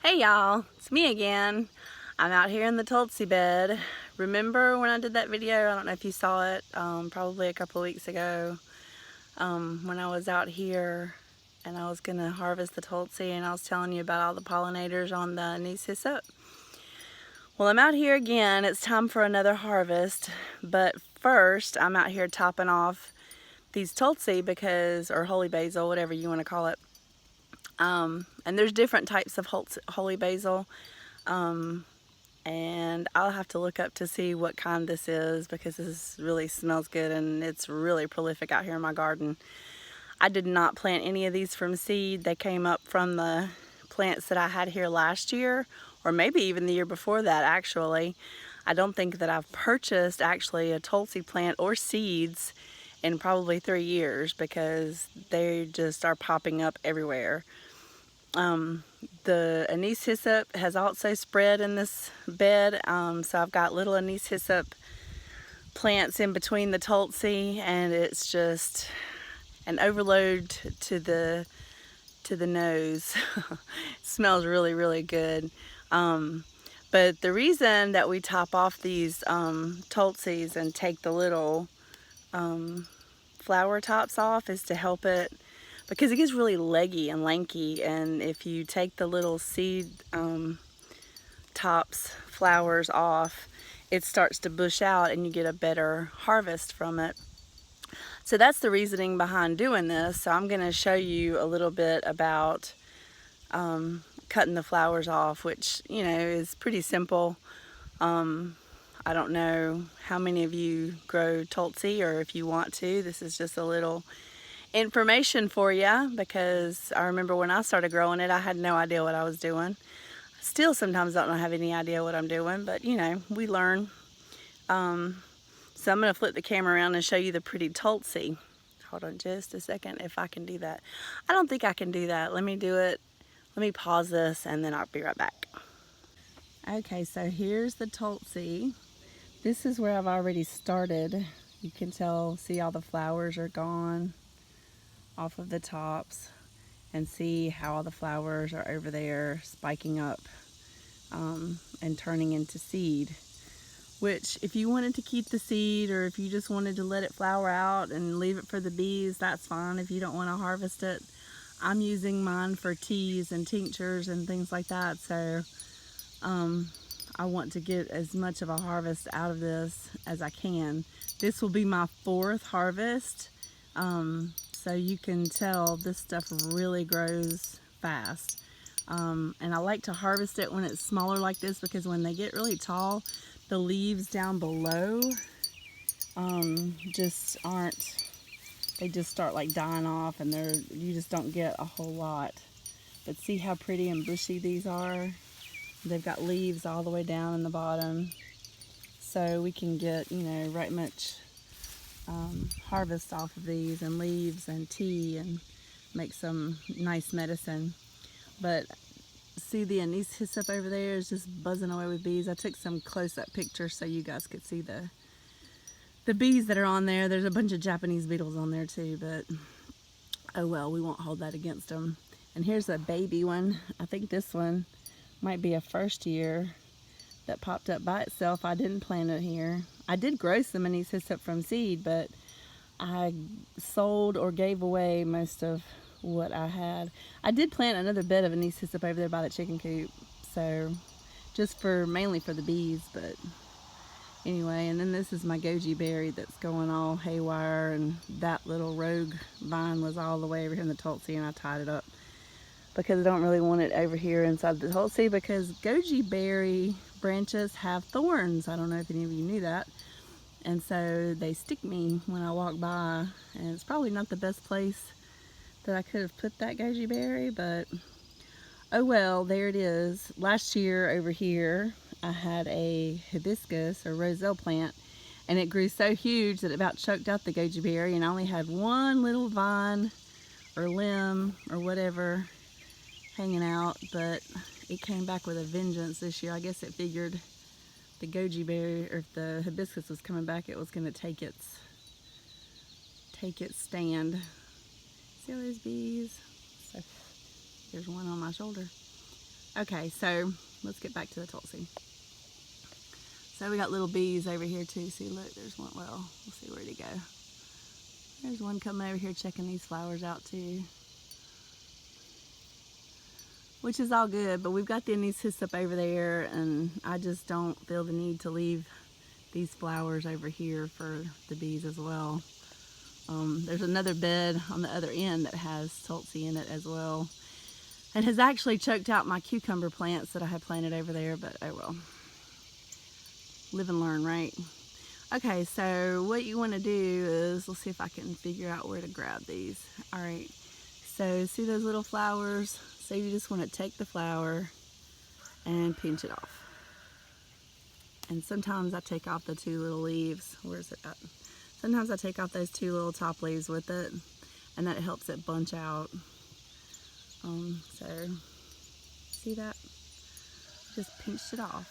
Hey y'all, it's me again. I'm out here in the Tulsi bed. Remember when I did that video? I don't know if you saw it, probably a couple of weeks ago, when I was out here and I was gonna harvest the Tulsi and I was telling you about all the pollinators on the anise hyssop. Well, I'm out here again. It's time for another harvest, but first I'm out here topping off these Tulsi because, or holy basil, whatever you want to call it. And there's different types of holy basil. And I'll have to look up to see what kind this is because this really smells good and it's really prolific out here in my garden. I did not plant any of these from seed. They came up from the plants that I had here last year, or maybe even the year before that actually. I don't think that I've purchased actually a Tulsi plant or seeds in probably 3 years because they just are popping up everywhere. The anise hyssop has also spread in this bed, so I've got little anise hyssop plants in between the Tulsi, and it's just an overload to the nose. It smells really, really good. But the reason that we top off these Tulsis and take the little flower tops off is to help it, because it gets really leggy and lanky, and if you take the little seed tops, flowers off, it starts to bush out and you get a better harvest from it. So that's the reasoning behind doing this. So I'm going to show you a little bit about cutting the flowers off, which, you know, is pretty simple. I don't know how many of you grow Tulsi, or if you want to. This is just a little information for you, because I remember when I started growing it, I had no idea what I was doing. Still sometimes don't have any idea what I'm doing, but you know, we learn. So I'm going to flip the camera around and show you the pretty Tulsi. Hold on just a second, if I can do that. I don't think I can do that. Let me do it. Let me pause this and then I'll be right back. Okay, so here's the Tulsi. This is where I've already started. You can tell, see all the flowers are gone off of the tops, and see how all the flowers are over there spiking up and turning into seed. Which, if you wanted to keep the seed, or if you just wanted to let it flower out and leave it for the bees, that's fine. If you don't want to harvest it, I'm using mine for teas and tinctures and things like that. So I want to get as much of a harvest out of this as I can. This will be my 4th harvest. So you can tell this stuff really grows fast. And I like to harvest it when it's smaller like this, because when they get really tall, the leaves down below just aren't, they just start like dying off, and you just don't get a whole lot. But see how pretty and bushy these are? They've got leaves all the way down in the bottom. So we can get, you know, right much harvest off of these, and leaves and tea, and make some nice medicine. But see, the anise hyssop over there is just buzzing away with bees. I took some close-up pictures so you guys could see the bees that are on there. There's a bunch of Japanese beetles on there too, but oh well, we won't hold that against them. And here's a baby one. I think this one might be a 1st year that popped up by itself. I didn't plant it here. I did grow some anise hyssop from seed, but I sold or gave away most of what I had. I did plant another bed of anise hyssop over there by the chicken coop, so just mainly for the bees. But anyway, and then this is my goji berry that's going all haywire, and that little rogue vine was all the way over here in the Tulsi, and I tied it up because I don't really want it over here inside the Tulsi, because goji berry branches have thorns. I don't know if any of you knew that. And so they stick me when I walk by, and it's probably not the best place that I could have put that goji berry, but oh well, there it is. Last year over here, I had a hibiscus or roselle plant, and it grew so huge that it about choked out the goji berry, and I only had one little vine or limb or whatever hanging out, but it came back with a vengeance this year. I guess it figured the goji berry, or if the hibiscus was coming back, it was going to take its stand. See all those bees? So, there's one on my shoulder. Okay, so let's get back to the Tulsi. So we got little bees over here too. See, look, there's one. Well, we'll see where'd he go. There's one coming over here checking these flowers out too, which is all good, but we've got the anise up over there, and I just don't feel the need to leave these flowers over here for the bees as well. There's another bed on the other end that has Tulsi in it as well, and has actually choked out my cucumber plants that I had planted over there, but oh well. Live and learn, right? Okay, so what you want to do is, let's see if I can figure out where to grab these. All right, so see those little flowers? So you just want to take the flower and pinch it off. And sometimes I take off the two little leaves. Where's it at? Sometimes I take off those two little top leaves with it, and that helps it bunch out. So see that? Just pinched it off.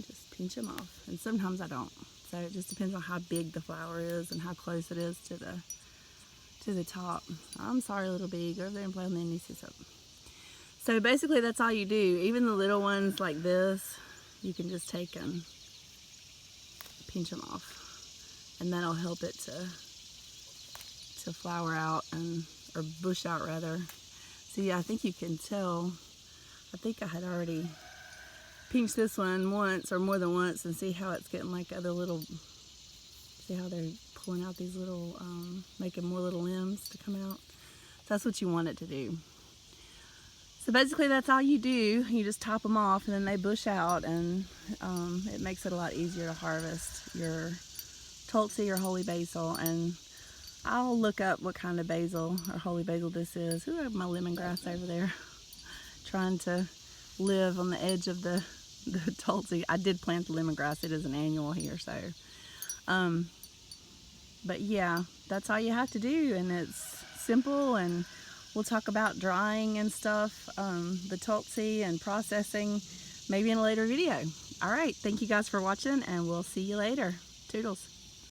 Just pinch them off, and sometimes I don't. So it just depends on how big the flower is and how close it is to the top. I'm sorry, little bee, go over there and play on the anise up. So basically that's all you do. Even the little ones like this, you can just take and pinch them off, and that'll help it to flower out, or bush out rather. See, I think you can tell. I think I had already pinched this one once or more than once, and see how it's getting like other little, see how they're pulling out these little, making more little limbs to come out. So that's what you want it to do. So basically that's all you do. You just top them off, and then they bush out, and it makes it a lot easier to harvest your Tulsi or holy basil. And I'll look up what kind of basil or holy basil this is. Ooh, I have my lemongrass over there trying to live on the edge of the Tulsi. I did plant the lemongrass. It is an annual here, so but yeah, that's all you have to do, and it's simple. And we'll talk about drying and stuff, the Tulsi and processing, maybe in a later video. All right, thank you guys for watching, and we'll see you later. Toodles.